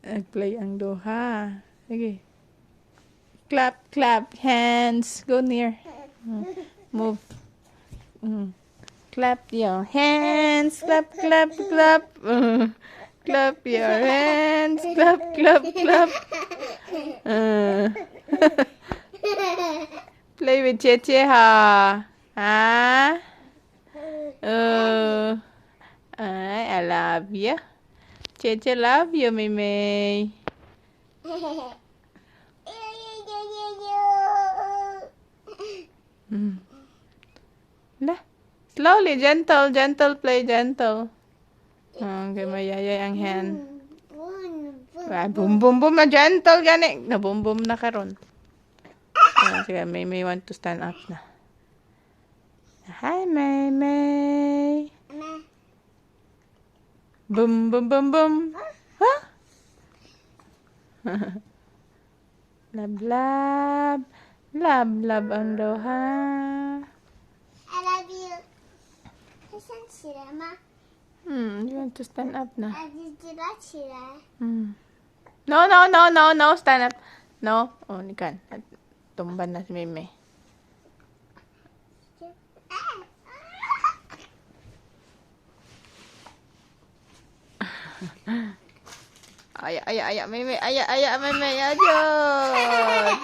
Nag-play ang duha. Sige. Clap, clap, hands. Go near. Move. Clap your hands. Clap, clap, clap. Clap your hands. Clap, clap, clap. Play with Cheche ha. Ha? I love you. Cheche love you, Mimi. Lah. Slowly, gentle, gentle, play gentle. Okay, mayayay ang hand. Boom, boom, boom na gentle gani. Na boom, boom na karon. Sige, Mimi want to stand up na. Hi, Mimi. Boom, boom, boom, boom. Huh? Love, love. Love, love ang duha. I love you. Nasaan sila, ma? You want to stand up na. Sila sila. No, no, no, no, no. Stand up. No. Oh, ni kan. Tumban na si Mimi. Ayak, ayak, ayak, Mimi. Ayak, ayak, Mimi. Ajot.